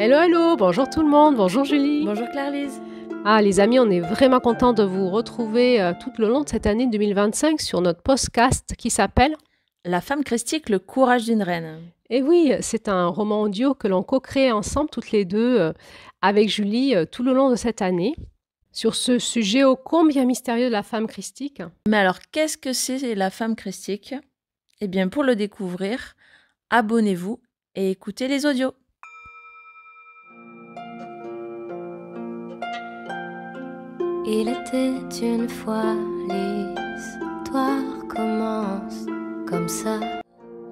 Hello, hello, bonjour tout le monde, bonjour Julie. Bonjour Claire-Lise. Ah les amis, on est vraiment contents de vous retrouver tout le long de cette année 2025 sur notre podcast qui s'appelle La femme christique, le courage d'une reine. Et oui, c'est un roman audio que l'on co-crée ensemble toutes les deux avec Julie tout le long de cette année sur ce sujet ô combien mystérieux de la femme christique. Mais alors, qu'est-ce que c'est la femme christique? Eh bien, pour le découvrir, abonnez-vous et écoutez les audios. Il était une fois, l'histoire commence comme ça.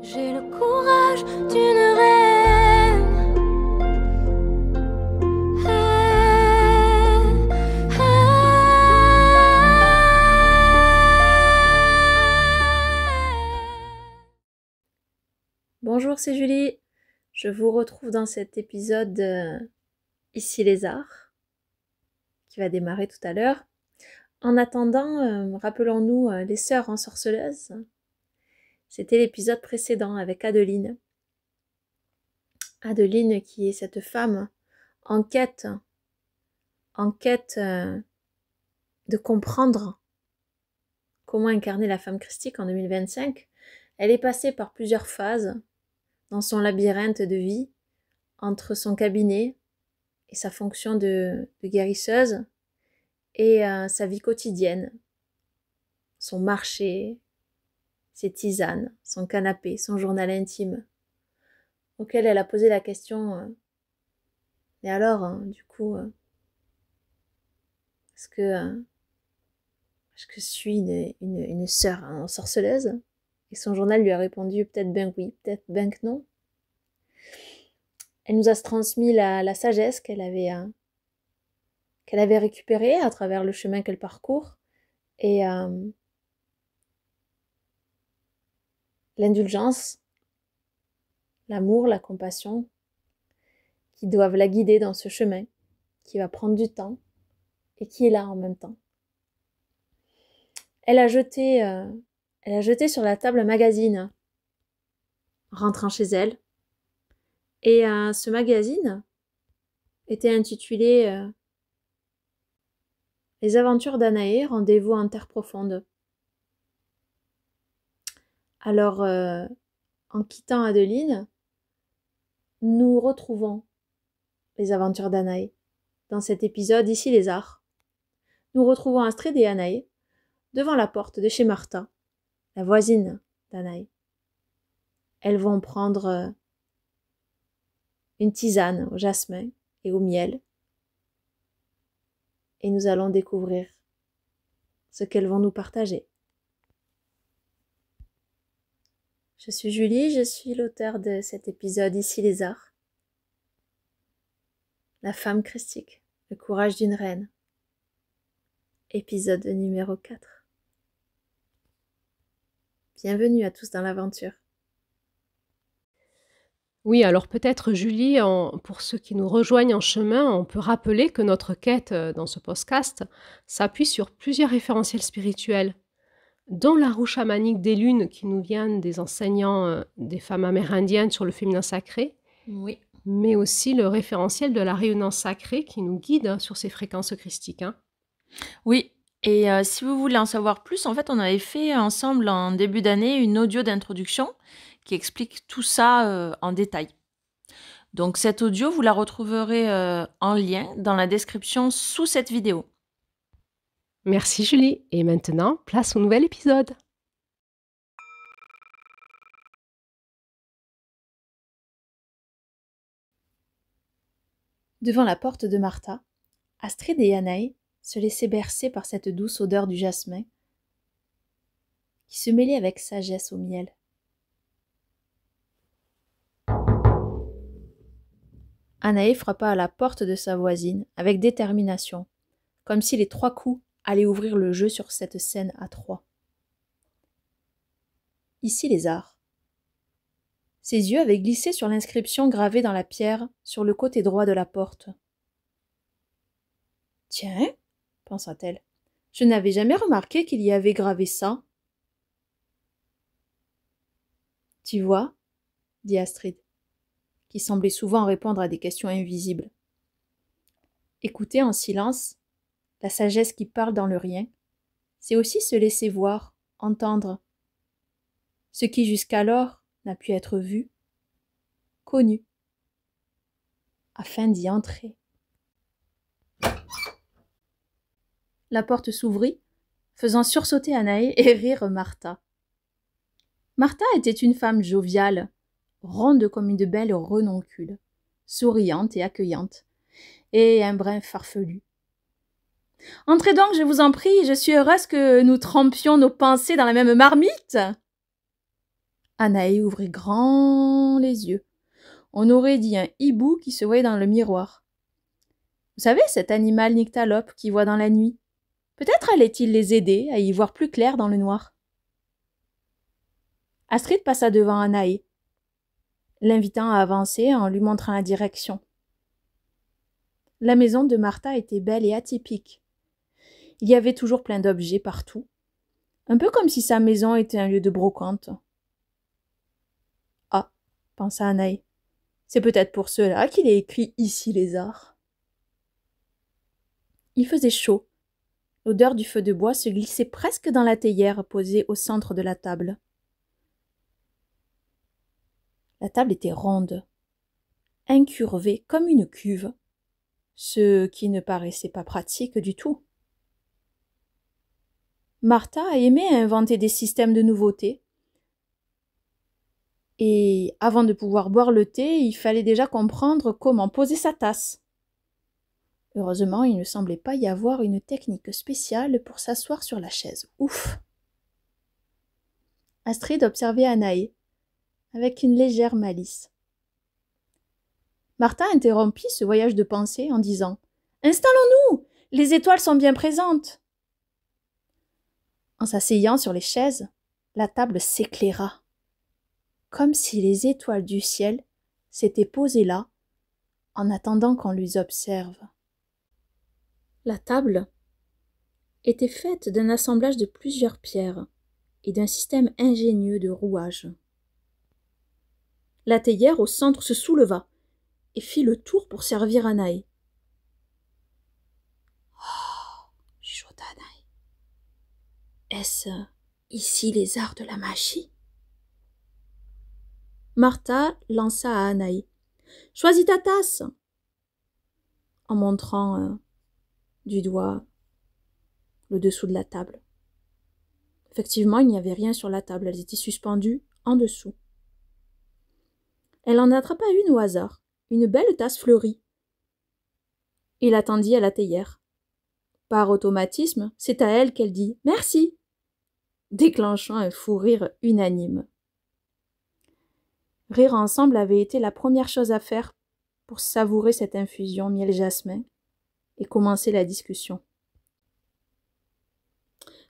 J'ai le courage d'une reine. Bonjour, c'est Julie. Je vous retrouve dans cet épisode Ici les arts, qui va démarrer tout à l'heure. En attendant, rappelons-nous les sœurs ensorceleuses. C'était l'épisode précédent avec Adeline. Adeline qui est cette femme en quête de comprendre comment incarner la femme christique en 2025. Elle est passée par plusieurs phases dans son labyrinthe de vie entre son cabinet et sa fonction de guérisseuse et sa vie quotidienne, son marché, ses tisanes, son canapé, son journal intime, auquel elle a posé la question mais alors, du coup, est-ce que je suis une sœur sorceleuse? Et son journal lui a répondu peut-être ben oui, peut-être ben que non. Elle nous a transmis la sagesse qu'elle avait récupérée à travers le chemin qu'elle parcourt et l'indulgence, l'amour, la compassion qui doivent la guider dans ce chemin qui va prendre du temps et qui est là en même temps. Elle a jeté sur la table un magazine en rentrant chez elle. Et ce magazine était intitulé Les aventures d'Anaé, rendez-vous en terre profonde. Alors, en quittant Adeline, nous retrouvons les aventures d'Anaé dans cet épisode Ici les arts. Nous retrouvons Astrid et Anaé devant la porte de chez Martha, la voisine d'Anaé. Elles vont prendre une tisane au jasmin et au miel. Et nous allons découvrir ce qu'elles vont nous partager. Je suis Julie, je suis l'auteure de cet épisode Ici les arts. La femme christique, le courage d'une reine. Épisode numéro 4. Bienvenue à tous dans l'aventure. Oui, alors peut-être Julie, pour ceux qui nous rejoignent en chemin, on peut rappeler que notre quête dans ce podcast s'appuie sur plusieurs référentiels spirituels, dont la roue chamanique des lunes qui nous vient des enseignants des femmes amérindiennes sur le féminin sacré, Oui. Mais aussi le référentiel de la rayonnance sacrée qui nous guide sur ces fréquences christiques. Oui, et si vous voulez en savoir plus, en fait, on avait fait ensemble en début d'année une audio d'introduction qui explique tout ça en détail. Donc cette audio, vous la retrouverez en lien dans la description sous cette vidéo. Merci Julie. Et maintenant, place au nouvel épisode. Devant la porte de Martha, Astrid et Anaï se laissaient bercer par cette douce odeur du jasmin qui se mêlait avec sagesse au miel. Anaï frappa à la porte de sa voisine avec détermination, comme si les 3 coups allaient ouvrir le jeu sur cette scène à 3. Ici les arts. Ses yeux avaient glissé sur l'inscription gravée dans la pierre sur le côté droit de la porte. « Tiens, pensa-t-elle, je n'avais jamais remarqué qu'il y avait gravé ça. »« Tu vois, dit Astrid, qui semblait souvent répondre à des questions invisibles. Écouter en silence, la sagesse qui parle dans le rien, c'est aussi se laisser voir, entendre, ce qui jusqu'alors n'a pu être vu, connu, afin d'y entrer. La porte s'ouvrit, faisant sursauter Anaë et rire Martha. Martha était une femme joviale, ronde comme une belle renoncule, souriante et accueillante, et un brin farfelu. « Entrez donc, je vous en prie, je suis heureuse que nous trempions nos pensées dans la même marmite !» Anaë ouvrit grand les yeux. On aurait dit un hibou qui se voyait dans le miroir. Vous savez, cet animal nyctalope qui voit dans la nuit. Peut-être allait-il les aider à y voir plus clair dans le noir. Astrid passa devant Anaë, l'invitant à avancer en lui montrant la direction. La maison de Martha était belle et atypique. Il y avait toujours plein d'objets partout, un peu comme si sa maison était un lieu de brocante. Ah, pensa Anaë, c'est peut-être pour cela qu'il est écrit ici les arts. Il faisait chaud. L'odeur du feu de bois se glissait presque dans la théière posée au centre de la table. La table était ronde, incurvée comme une cuve, ce qui ne paraissait pas pratique du tout. Martha aimait inventer des systèmes de nouveautés. Et avant de pouvoir boire le thé, il fallait déjà comprendre comment poser sa tasse. Heureusement, il ne semblait pas y avoir une technique spéciale pour s'asseoir sur la chaise. Ouf! Astrid observait Anaë, avec une légère malice. Martha interrompit ce voyage de pensée en disant « Installons-nous! Les étoiles sont bien présentes !» En s'asseyant sur les chaises, la table s'éclaira, comme si les étoiles du ciel s'étaient posées là, en attendant qu'on les observe. La table était faite d'un assemblage de plusieurs pierres et d'un système ingénieux de rouages. La théière au centre se souleva et fit le tour pour servir Anaë. « Oh !» chuchota Anaë. « Est-ce ici les arts de la magie ?» Martha lança à Anaë. « Choisis ta tasse !» en montrant du doigt le dessous de la table. Effectivement, il n'y avait rien sur la table, elles étaient suspendues en dessous. Elle en attrapa une au hasard, une belle tasse fleurie, et la tendit à la théière. Par automatisme, c'est à elle qu'elle dit « Merci !» déclenchant un fou rire unanime. Rire ensemble avait été la première chose à faire pour savourer cette infusion miel-jasmin et commencer la discussion.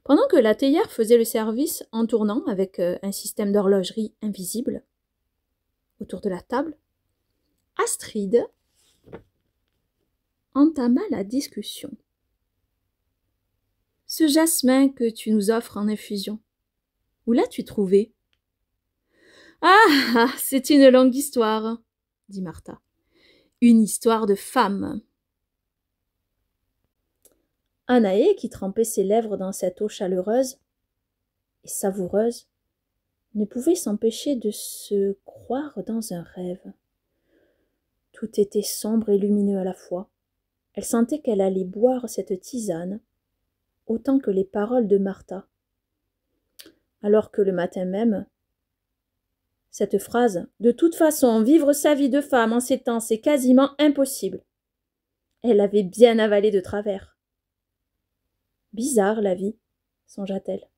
Pendant que la théière faisait le service en tournant avec un système d'horlogerie invisible autour de la table, Astrid entama la discussion. « Ce jasmin que tu nous offres en infusion, où l'as-tu trouvé ?»« Ah, c'est une longue histoire, » dit Martha. « Une histoire de femme. » Anaë, qui trempait ses lèvres dans cette eau chaleureuse et savoureuse, ne pouvait s'empêcher de se croire dans un rêve. Tout était sombre et lumineux à la fois. Elle sentait qu'elle allait boire cette tisane autant que les paroles de Martha. Alors que le matin même, cette phrase « De toute façon, vivre sa vie de femme en ces temps, c'est quasiment impossible », elle l'avait bien avalée de travers. Bizarre la vie, songea-t-elle.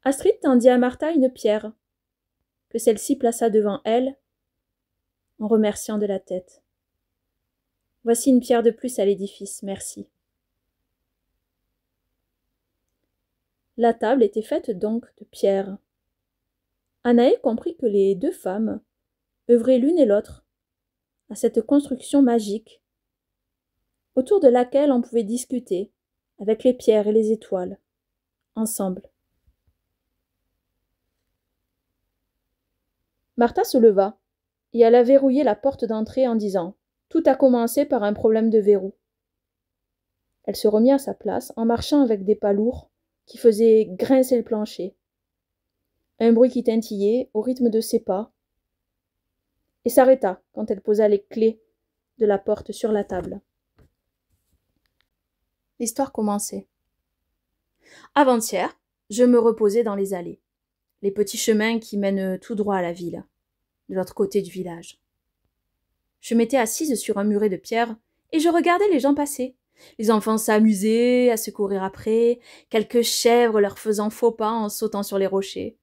Astrid tendit à Martha une pierre, que celle-ci plaça devant elle, en remerciant de la tête. « Voici une pierre de plus à l'édifice, merci. » La table était faite donc de pierre. Anaë comprit que les deux femmes œuvraient l'une et l'autre à cette construction magique, autour de laquelle on pouvait discuter, avec les pierres et les étoiles, ensemble. Martha se leva, et elle a verrouillé la porte d'entrée en disant « Tout a commencé par un problème de verrou ». Elle se remit à sa place en marchant avec des pas lourds qui faisaient grincer le plancher. Un bruit qui tintillait au rythme de ses pas et s'arrêta quand elle posa les clés de la porte sur la table. L'histoire commençait. Avant-hier, je me reposais dans les allées, les petits chemins qui mènent tout droit à la ville, de l'autre côté du village. Je m'étais assise sur un muret de pierre et je regardais les gens passer. Les enfants s'amusaient à se courir après, quelques chèvres leur faisant faux pas en sautant sur les rochers.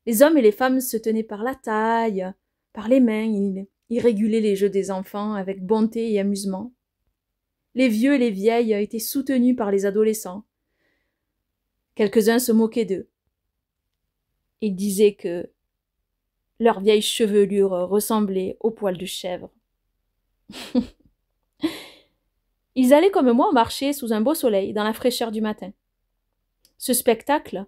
Les hommes et les femmes se tenaient par la taille, par les mains, ils régulaient les jeux des enfants avec bonté et amusement. Les vieux et les vieilles étaient soutenus par les adolescents. Quelques-uns se moquaient d'eux. Ils disaient que leur vieille chevelure ressemblait aux poils de chèvre. Ils allaient comme moi marcher sous un beau soleil dans la fraîcheur du matin. Ce spectacle,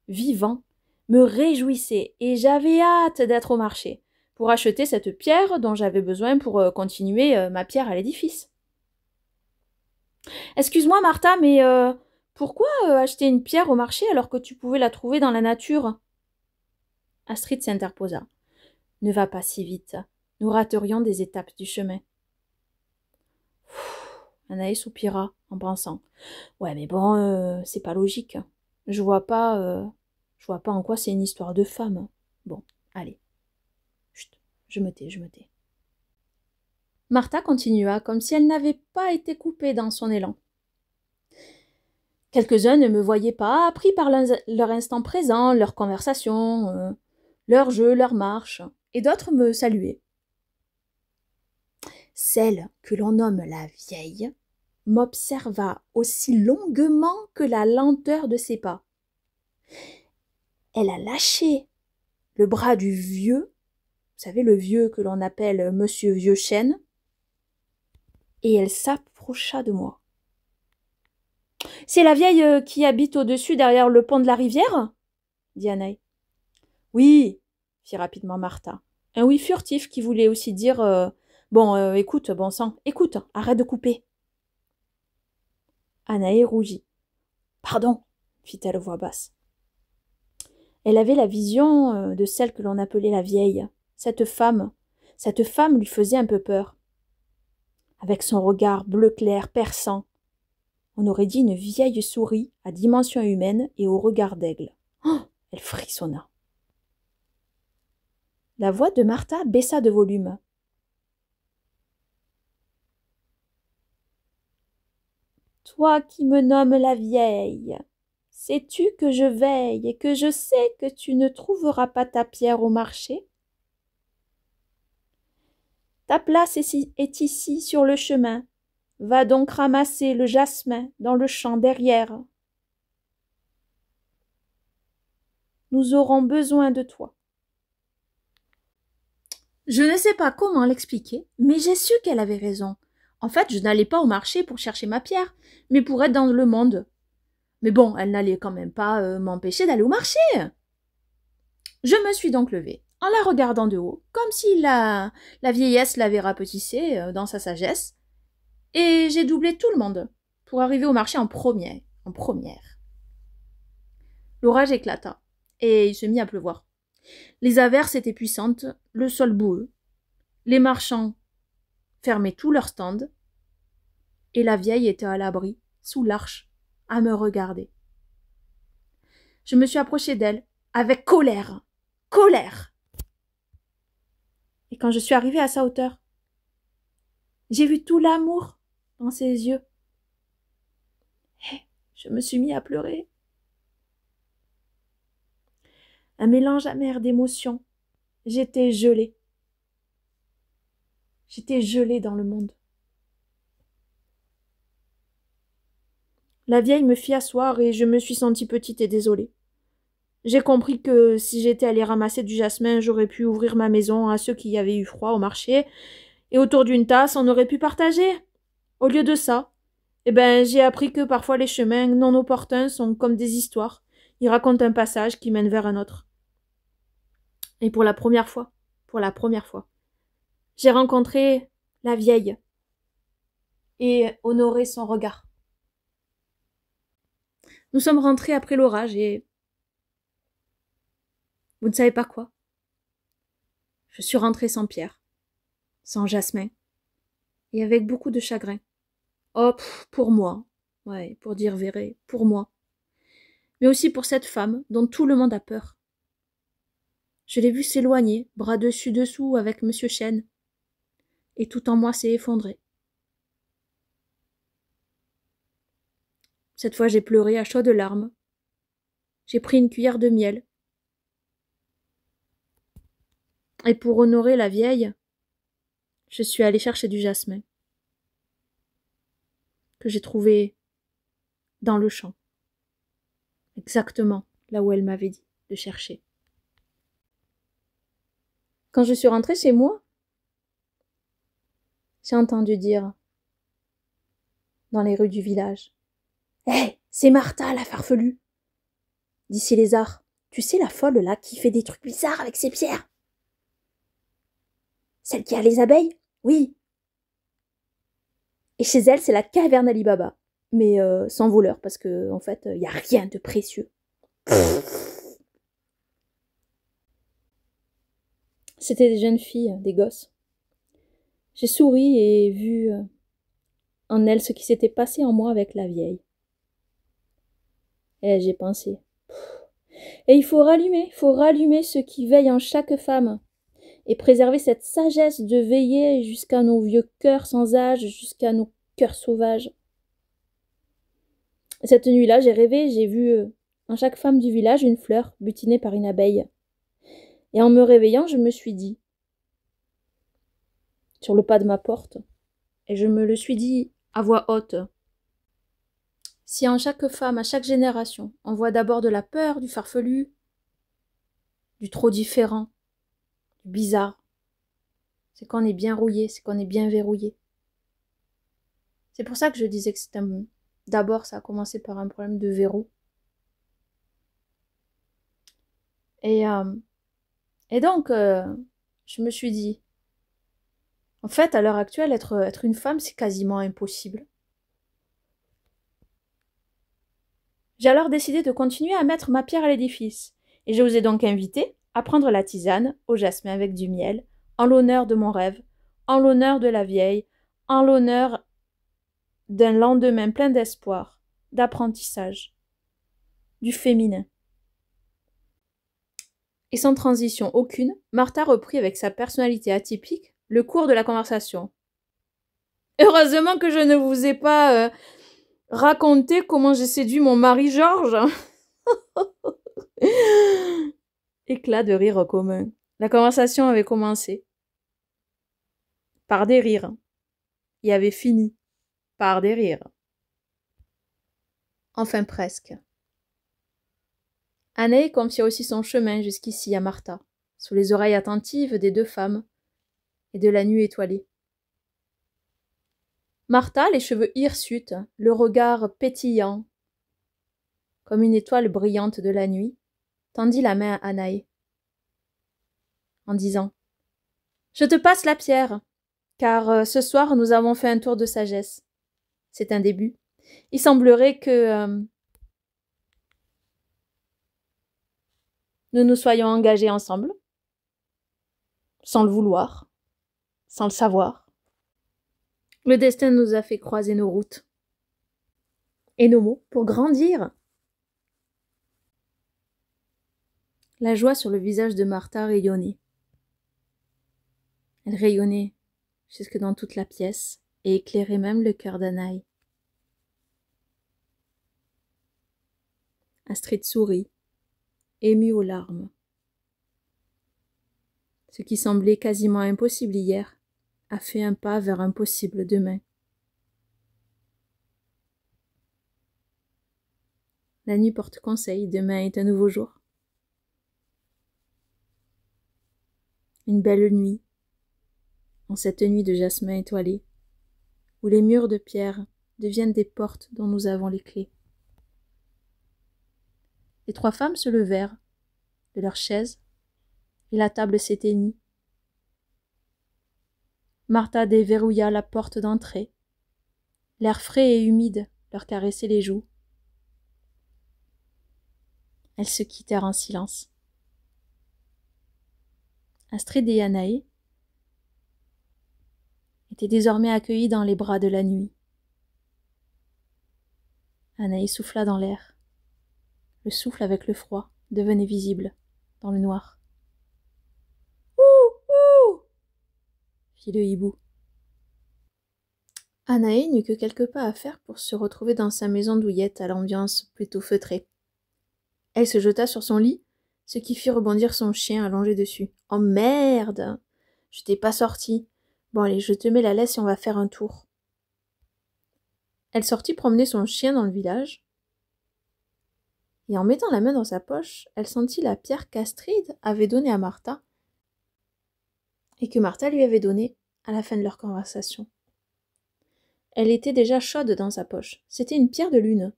vivant, me réjouissait et j'avais hâte d'être au marché pour acheter cette pierre dont j'avais besoin pour continuer ma pierre à l'édifice. « Excuse-moi Martha, mais pourquoi acheter une pierre au marché alors que tu pouvais la trouver dans la nature ?» Astrid s'interposa. « Ne va pas si vite, nous raterions des étapes du chemin. » Anaïs soupira en pensant. « Ouais, mais bon, c'est pas logique. Je vois pas en quoi c'est une histoire de femme. Bon, allez. Chut, je me tais. » Martha continua comme si elle n'avait pas été coupée dans son élan. Quelques-uns ne me voyaient pas, pris par leur instant présent, leur conversation, leur jeu, leur marche, et d'autres me saluaient. Celle que l'on nomme la vieille m'observa aussi longuement que la lenteur de ses pas. Elle a lâché le bras du vieux, vous savez, le vieux que l'on appelle Monsieur Vieux Chêne, et elle s'approcha de moi. « C'est la vieille qui habite au-dessus derrière le pont de la rivière ?» dit Anaï. « Oui, » fit rapidement Martha. Un oui furtif qui voulait aussi dire bon, écoute, bon sang, écoute, arrête de couper. » Anaï rougit. « Pardon, » fit-elle voix basse. Elle avait la vision de celle que l'on appelait la vieille. Cette femme lui faisait un peu peur. Avec son regard bleu clair, perçant, on aurait dit une vieille souris à dimension humaine et au regard d'aigle. Oh, elle frissonna. La voix de Martha baissa de volume. « Toi qui me nommes la vieille, sais-tu que je veille et que je sais que tu ne trouveras pas ta pierre au marché ? Ta place est ici sur le chemin. Va donc ramasser le jasmin dans le champ derrière. Nous aurons besoin de toi. » Je ne sais pas comment l'expliquer, mais j'ai su qu'elle avait raison. En fait, je n'allais pas au marché pour chercher ma pierre, mais pour être dans le monde. Mais bon, elle n'allait quand même pas m'empêcher d'aller au marché. Je me suis donc levée, en la regardant de haut, comme si la vieillesse l'avait rapetissée dans sa sagesse, et j'ai doublé tout le monde pour arriver au marché en première. L'orage éclata, et il se mit à pleuvoir. Les averses étaient puissantes, le sol boueux. Les marchands fermaient tous leurs stands, et la vieille était à l'abri, sous l'arche, à me regarder. Je me suis approchée d'elle, avec colère. Et quand je suis arrivée à sa hauteur, j'ai vu tout l'amour dans ses yeux. Et je me suis mis à pleurer. Un mélange amer d'émotions. J'étais gelée. J'étais gelée dans le monde. La vieille me fit asseoir et je me suis sentie petite et désolée. J'ai compris que si j'étais allée ramasser du jasmin, j'aurais pu ouvrir ma maison à ceux qui avaient eu froid au marché, et autour d'une tasse, on aurait pu partager. Au lieu de ça, j'ai appris que parfois les chemins non opportuns sont comme des histoires. Ils racontent un passage qui mène vers un autre. Et pour la première fois, J'ai rencontré la vieille et honoré son regard. Nous sommes rentrés après l'orage et vous ne savez pas quoi. Je suis rentrée sans Pierre, sans Jasmin, et avec beaucoup de chagrin. Oh, pour moi, ouais, pour dire vrai, pour moi. Mais aussi pour cette femme dont tout le monde a peur. Je l'ai vue s'éloigner, bras dessus dessous avec Monsieur Chêne, et tout en moi s'est effondré. Cette fois j'ai pleuré à chaudes larmes. J'ai pris une cuillère de miel. Et pour honorer la vieille, je suis allée chercher du jasmin, que j'ai trouvé dans le champ, exactement là où elle m'avait dit de chercher. Quand je suis rentrée chez moi, j'ai entendu dire dans les rues du village: « Hé, c'est Martha, la farfelue !» D'ici Lézard, tu sais la folle là qui fait des trucs bizarres avec ses pierres? Celle qui a les abeilles? Oui. Et chez elle, c'est la caverne Ali Baba, mais sans voleur, parce que en fait, y a rien de précieux. C'était des jeunes filles, des gosses. J'ai souri et vu en elles ce qui s'était passé en moi avec la vieille. Et j'ai pensé. Et il faut rallumer ce qui veille en chaque femme, et préserver cette sagesse de veiller jusqu'à nos vieux cœurs sans âge, jusqu'à nos cœurs sauvages. Cette nuit-là, j'ai rêvé, j'ai vu en chaque femme du village une fleur butinée par une abeille. Et en me réveillant, je me suis dit, sur le pas de ma porte, et je me le suis dit à voix haute, si en chaque femme, à chaque génération, on voit d'abord de la peur, du farfelu, du trop différent, du bizarre, c'est qu'on est bien rouillé, c'est qu'on est bien verrouillé. C'est pour ça que je disais que c'était d'abord, ça a commencé par un problème de verrou. Et donc, je me suis dit, en fait, à l'heure actuelle, être une femme, c'est quasiment impossible. J'ai alors décidé de continuer à mettre ma pierre à l'édifice, et je vous ai donc invité à prendre la tisane au jasmin avec du miel, en l'honneur de mon rêve, en l'honneur de la vieille, en l'honneur d'un lendemain plein d'espoir, d'apprentissage, du féminin. Et sans transition aucune, Martha reprit avec sa personnalité atypique le cours de la conversation. Heureusement que je ne vous ai pas raconté comment j'ai séduit mon mari Georges. Éclat de rire commun. La conversation avait commencé par des rires et avait fini par des rires. Enfin presque. Anaï confia aussi son chemin jusqu'ici à Martha, sous les oreilles attentives des deux femmes et de la nuit étoilée. Martha, les cheveux hirsutes, le regard pétillant, comme une étoile brillante de la nuit, tendit la main à Anaï, en disant « Je te passe la pierre, car ce soir nous avons fait un tour de sagesse. C'est un début. Il semblerait que nous nous soyons engagés ensemble, sans le vouloir, sans le savoir. Le destin nous a fait croiser nos routes et nos mots pour grandir. » La joie sur le visage de Martha rayonnait. Elle rayonnait jusque dans toute la pièce et éclairait même le cœur d'Anaï. Astrid sourit, émue aux larmes. Ce qui semblait quasiment impossible hier a fait un pas vers un possible demain. La nuit porte conseil, demain est un nouveau jour. Une belle nuit, en cette nuit de jasmin étoilé, où les murs de pierre deviennent des portes dont nous avons les clés. Les trois femmes se levèrent de leurs chaises et la table s'éteignit. Martha déverrouilla la porte d'entrée. L'air frais et humide leur caressait les joues. Elles se quittèrent en silence. Astrid et Anaë étaient désormais accueillies dans les bras de la nuit. Anaïs souffla dans l'air. Le souffle avec le froid devenait visible dans le noir. « Ouh, ouh !» fit le hibou. Anaïs n'eut que quelques pas à faire pour se retrouver dans sa maison douillette à l'ambiance plutôt feutrée. Elle se jeta sur son lit, ce qui fit rebondir son chien allongé dessus. « Oh merde! Je t'ai pas sorti. Bon allez, je te mets la laisse et on va faire un tour. » Elle sortit promener son chien dans le village, et en mettant la main dans sa poche, elle sentit la pierre qu'Astrid avait donnée à Martha, et que Martha lui avait donnée à la fin de leur conversation. Elle était déjà chaude dans sa poche. C'était une pierre de lune,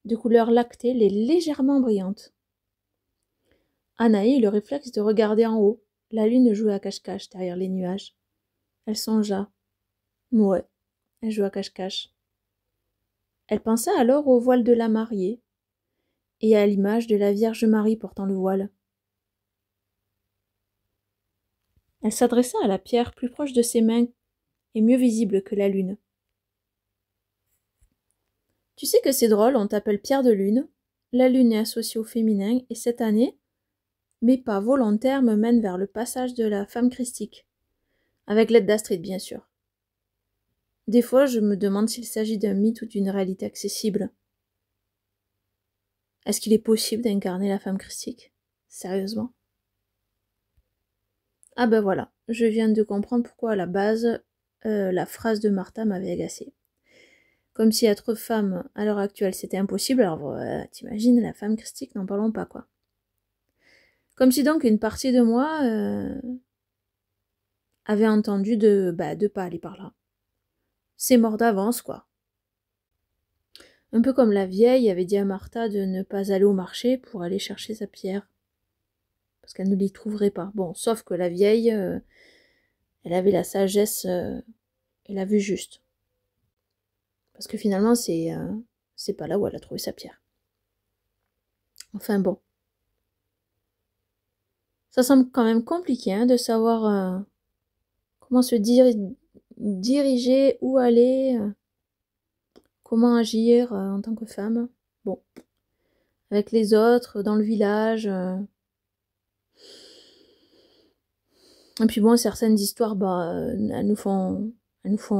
de couleur lactée, et légèrement brillante. Anaïs eut le réflexe de regarder en haut. La lune jouait à cache-cache derrière les nuages. Elle songea. Ouais, elle joue à cache-cache. Elle pensa alors au voile de la mariée et à l'image de la Vierge Marie portant le voile. Elle s'adressa à la pierre plus proche de ses mains et mieux visible que la lune. « Tu sais que c'est drôle, on t'appelle Pierre de Lune. La lune est associée au féminin et cette année, mes pas volontaires me mènent vers le passage de la femme christique. Avec l'aide d'Astrid, bien sûr. Des fois, je me demande s'il s'agit d'un mythe ou d'une réalité accessible. Est-ce qu'il est possible d'incarner la femme christique? Sérieusement? Ah ben voilà, je viens de comprendre pourquoi à la base, la phrase de Martha m'avait agacée. Comme si être femme à l'heure actuelle c'était impossible, alors t'imagines, la femme christique, n'en parlons pas quoi. Comme si donc une partie de moi avait entendu de pas aller par là. C'est mort d'avance quoi. Un peu comme la vieille avait dit à Martha de ne pas aller au marché pour aller chercher sa pierre. Parce qu'elle ne l'y trouverait pas. Bon, sauf que la vieille, elle avait la sagesse et la vue juste. Parce que finalement, c'est pas là où elle a trouvé sa pierre. Enfin bon. Ça semble quand même compliqué de savoir comment se diriger, où aller, comment agir en tant que femme. Bon. Avec les autres, dans le village. Et puis bon, certaines histoires, elles nous font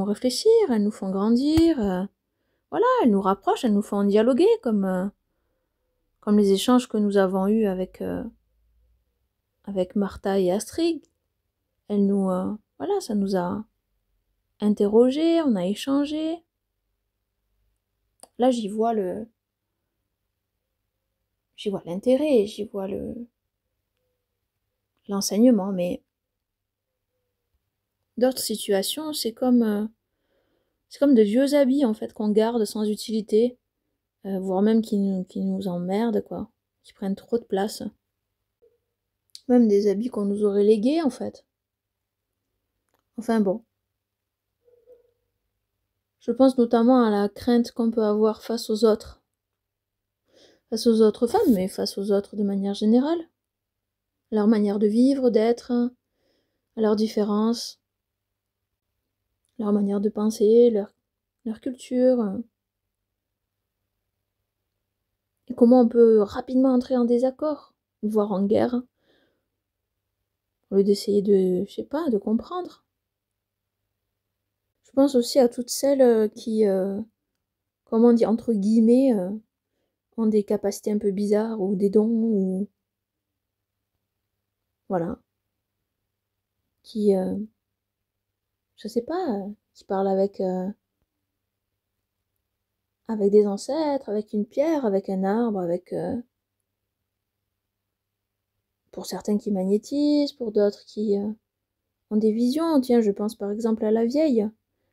réfléchir, elles nous font grandir. Voilà, elles nous rapprochent, elles nous font dialoguer, comme les échanges que nous avons eus avec Martha et Astrid. Elles nous, voilà, ça nous a interrogés, on a échangé. Là, j'y vois l'intérêt, j'y vois l'enseignement, mais d'autres situations, c'est comme de vieux habits en fait qu'on garde sans utilité, voire même qui nous emmerdent quoi, qui prennent trop de place. Même des habits qu'on nous aurait légués en fait. Enfin bon. Je pense notamment à la crainte qu'on peut avoir face aux autres. Face aux autres femmes, mais face aux autres de manière générale. Leur manière de vivre, d'être, à leurs différences, leur manière de penser, leur culture. Et comment on peut rapidement entrer en désaccord, voire en guerre, au lieu d'essayer de comprendre. Je pense aussi à toutes celles qui, comment dire, entre guillemets, ont des capacités un peu bizarres, ou des dons, ou... Voilà. Qui, je sais pas, qui parlent avec des ancêtres, avec une pierre, avec un arbre, avec... pour certains qui magnétisent, pour d'autres qui ont des visions. Tiens, je pense par exemple à la vieille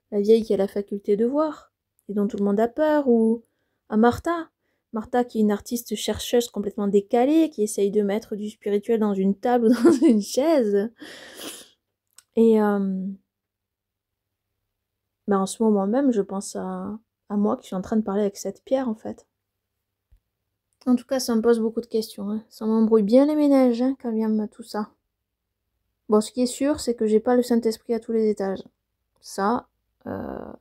qui a la faculté de voir, et dont tout le monde a peur, ou à Martha qui est une artiste chercheuse complètement décalée, qui essaye de mettre du spirituel dans une table ou dans une chaise. Et Ben, en ce moment même, je pense à moi qui suis en train de parler avec cette pierre, en fait. En tout cas, ça me pose beaucoup de questions. Hein. Ça m'embrouille bien les ménages hein, quand vient tout ça. Bon, ce qui est sûr, c'est que j'ai pas le Saint-Esprit à tous les étages. Ça,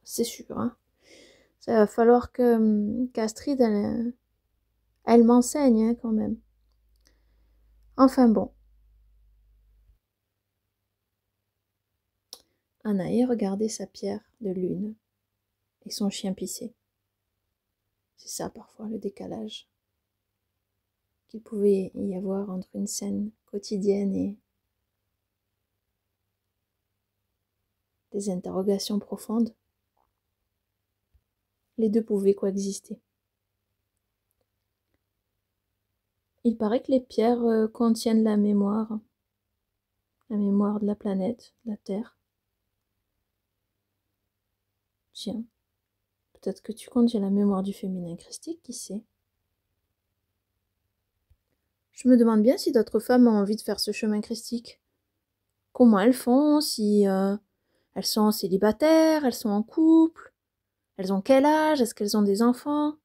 c'est sûr. Hein. Ça va falloir que qu'Astrid, elle m'enseigne hein, quand même. Enfin bon. Anaï regardait sa pierre de lune et son chien pissait. C'est ça parfois le décalage qu'il pouvait y avoir entre une scène quotidienne et des interrogations profondes. Les deux pouvaient coexister. Il paraît que les pierres contiennent la mémoire de la planète, de la Terre. Tiens, peut-être que tu contiens la mémoire du féminin christique, qui sait. Je me demande bien si d'autres femmes ont envie de faire ce chemin christique. Comment elles font, si elles sont célibataires, elles sont en couple, elles ont quel âge, est-ce qu'elles ont des enfants?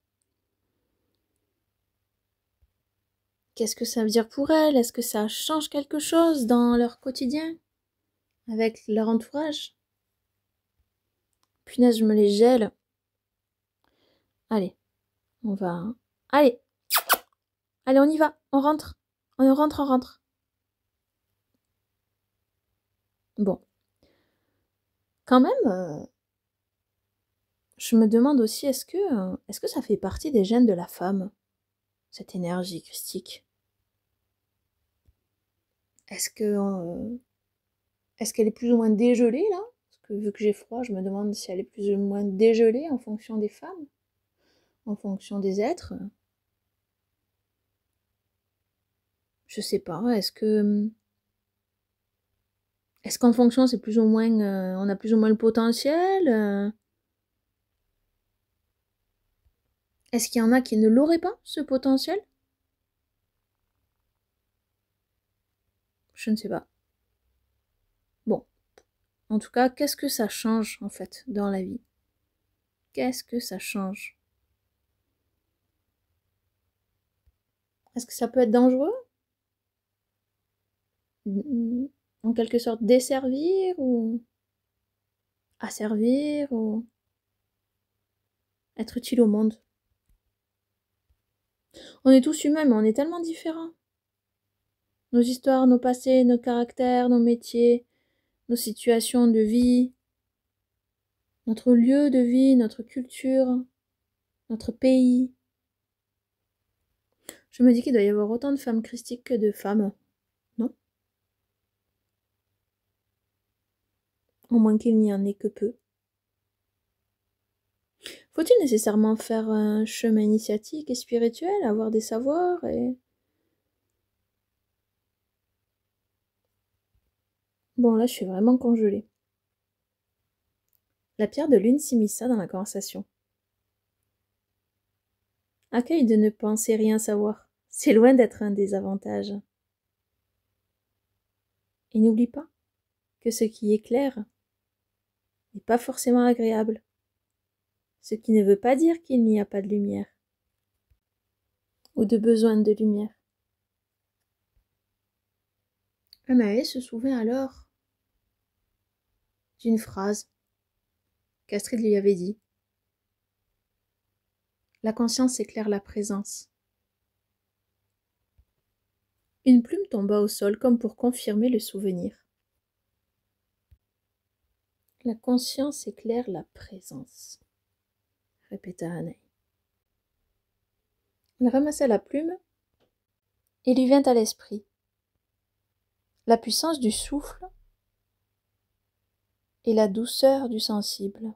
Qu'est-ce que ça veut dire pour elles? Est-ce que ça change quelque chose dans leur quotidien, avec leur entourage? Punaise, je me les gèle. Allez, on va... Allez, on y va, on rentre. On rentre. Bon. Quand même, je me demande aussi, est-ce que ça fait partie des gènes de la femme, cette énergie christique? Est-ce qu'elle est plus ou moins dégelée, là? Parce que vu que j'ai froid, je me demande si elle est plus ou moins dégelée en fonction des femmes, en fonction des êtres. Je sais pas, est-ce qu'en fonction, c'est plus ou moins... on a plus ou moins le potentiel Est-ce qu'il y en a qui ne l'auraient pas, ce potentiel? Je ne sais pas. Bon. En tout cas, qu'est-ce que ça change, en fait, dans la vie? Qu'est-ce que ça change? Est-ce que ça peut être dangereux? En quelque sorte, desservir ou asservir ou être utile au monde? On est tous humains, mais on est tellement différents. Nos histoires, nos passés, nos caractères, nos métiers, nos situations de vie, notre lieu de vie, notre culture, notre pays. Je me dis qu'il doit y avoir autant de femmes christiques que de femmes, non? Au moins qu'il n'y en ait que peu. Faut-il nécessairement faire un chemin initiatique et spirituel, avoir des savoirs et... Bon, là, je suis vraiment congelée. La pierre de lune s'immisça dans la conversation. Accueille de ne penser rien savoir. C'est loin d'être un désavantage. Et n'oublie pas que ce qui éclaire n'est pas forcément agréable. Ce qui ne veut pas dire qu'il n'y a pas de lumière. Ou de besoin de lumière. Anaë se souvint alors d'une phrase qu'Astrid lui avait dit. La conscience éclaire la présence. Une plume tomba au sol comme pour confirmer le souvenir. La conscience éclaire la présence, répéta Anaï. Elle ramassa la plume et lui vint à l'esprit la puissance du souffle et la douceur du sensible,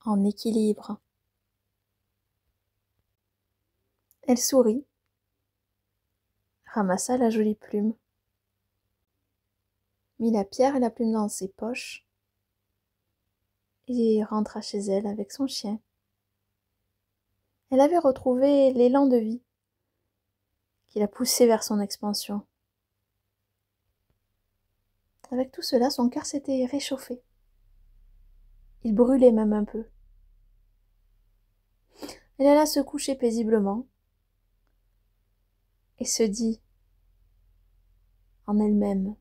en équilibre. Elle sourit, ramassa la jolie plume, mit la pierre et la plume dans ses poches et rentra chez elle avec son chien. Elle avait retrouvé l'élan de vie qui la poussait vers son expansion. Avec tout cela, son cœur s'était réchauffé. Il brûlait même un peu. Elle alla se coucher paisiblement et se dit en elle-même: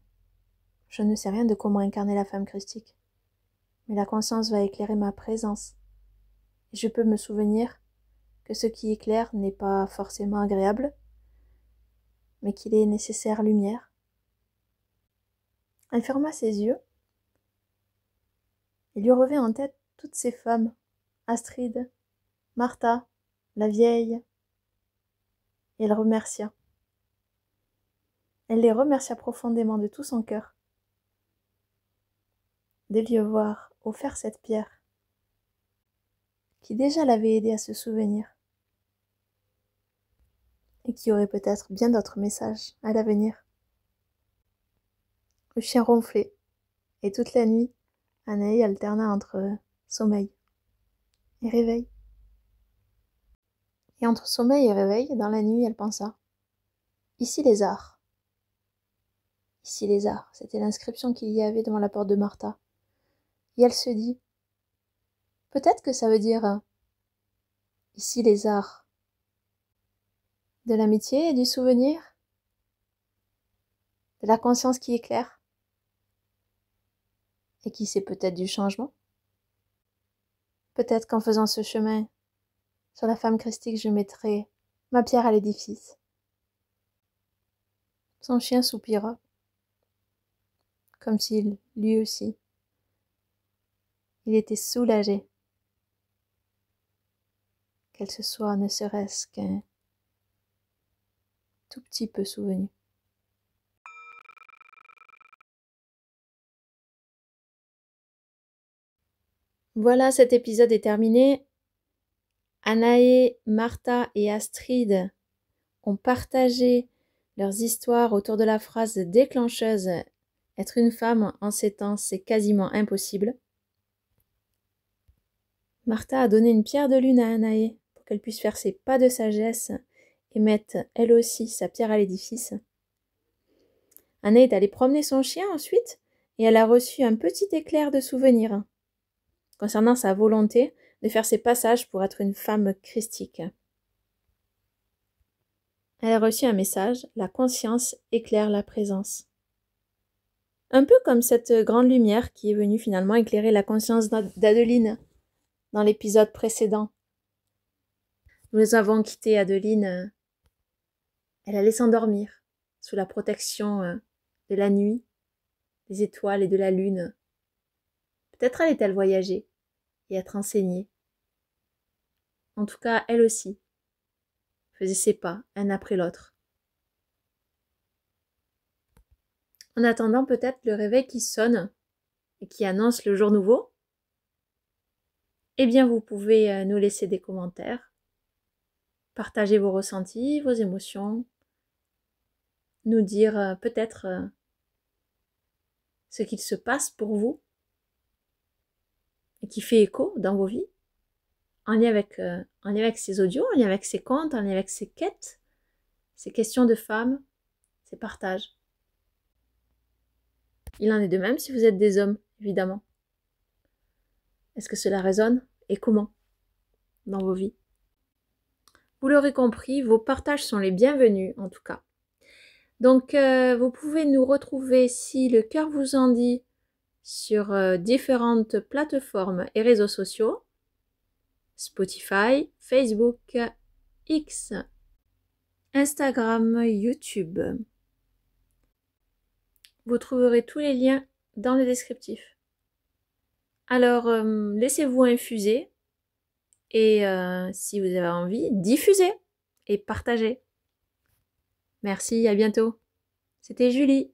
je ne sais rien de comment incarner la femme christique, mais la conscience va éclairer ma présence, et je peux me souvenir que ce qui éclaire n'est pas forcément agréable, mais qu'il est nécessaire lumière. Elle ferma ses yeux et lui revint en tête toutes ces femmes, Astrid, Martha, la vieille, et elle remercia. Elle les remercia profondément de tout son cœur de lui avoir offert cette pierre qui déjà l'avait aidée à se souvenir et qui aurait peut-être bien d'autres messages à l'avenir. Le chien ronflait et toute la nuit, Anaï alterna entre sommeil et réveil. Et entre sommeil et réveil, dans la nuit, elle pensa: ici les arts. Ici les arts, c'était l'inscription qu'il y avait devant la porte de Martha. Et elle se dit: peut-être que ça veut dire ici les arts de l'amitié et du souvenir, de la conscience qui éclaire, et qui sait, peut-être du changement. Peut-être qu'en faisant ce chemin sur la femme christique, je mettrai ma pierre à l'édifice. Son chien soupira, comme s'il, lui aussi, il était soulagé qu'elle se soit ne serait-ce qu'un tout petit peu souvenue. Voilà, cet épisode est terminé. Anaë, Martha et Astrid ont partagé leurs histoires autour de la phrase déclencheuse: être une femme en ces temps, c'est quasiment impossible. Martha a donné une pierre de lune à Anaë pour qu'elle puisse faire ses pas de sagesse et mettre elle aussi sa pierre à l'édifice. Anaë est allée promener son chien ensuite et elle a reçu un petit éclair de souvenir concernant sa volonté de faire ses passages pour être une femme christique. Elle a reçu un message: la conscience éclaire la présence. Un peu comme cette grande lumière qui est venue finalement éclairer la conscience d'Adeline dans l'épisode précédent. Nous avons quitté Adeline. Elle allait s'endormir sous la protection de la nuit, des étoiles et de la lune. Peut-être allait-elle voyager et être enseignée. En tout cas, elle aussi faisait ses pas, un après l'autre. En attendant peut-être le réveil qui sonne et qui annonce le jour nouveau, eh bien vous pouvez nous laisser des commentaires, partager vos ressentis, vos émotions, nous dire peut-être ce qu'il se passe pour vous et qui fait écho dans vos vies, en lien avec ces audios, en lien avec ces contes, en lien avec ces quêtes, ces questions de femmes, ces partages. Il en est de même si vous êtes des hommes, évidemment. Est-ce que cela résonne et comment dans vos vies? Vous l'aurez compris, vos partages sont les bienvenus en tout cas. Donc vous pouvez nous retrouver, si le cœur vous en dit, sur différentes plateformes et réseaux sociaux: Spotify, Facebook, X, Instagram, YouTube. Vous trouverez tous les liens dans le descriptif. Alors, laissez-vous infuser et si vous avez envie, diffusez et partagez. Merci, à bientôt. C'était Julie,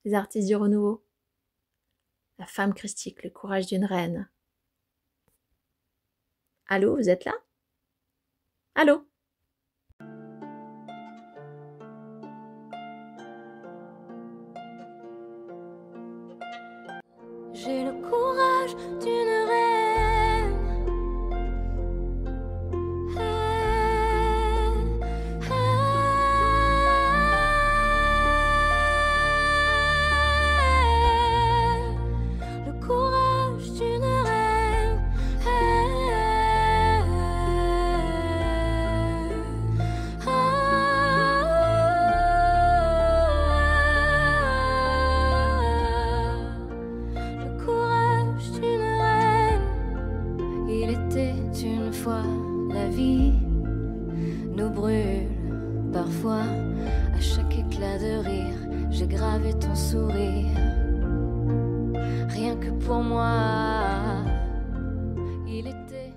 les artistes du renouveau. La femme christique, le courage d'une reine. Allô, vous êtes là? Allô? J'ai le courage d'une reine. Le courage d'une reine. avait ton sourire. Rien que pour moi, il était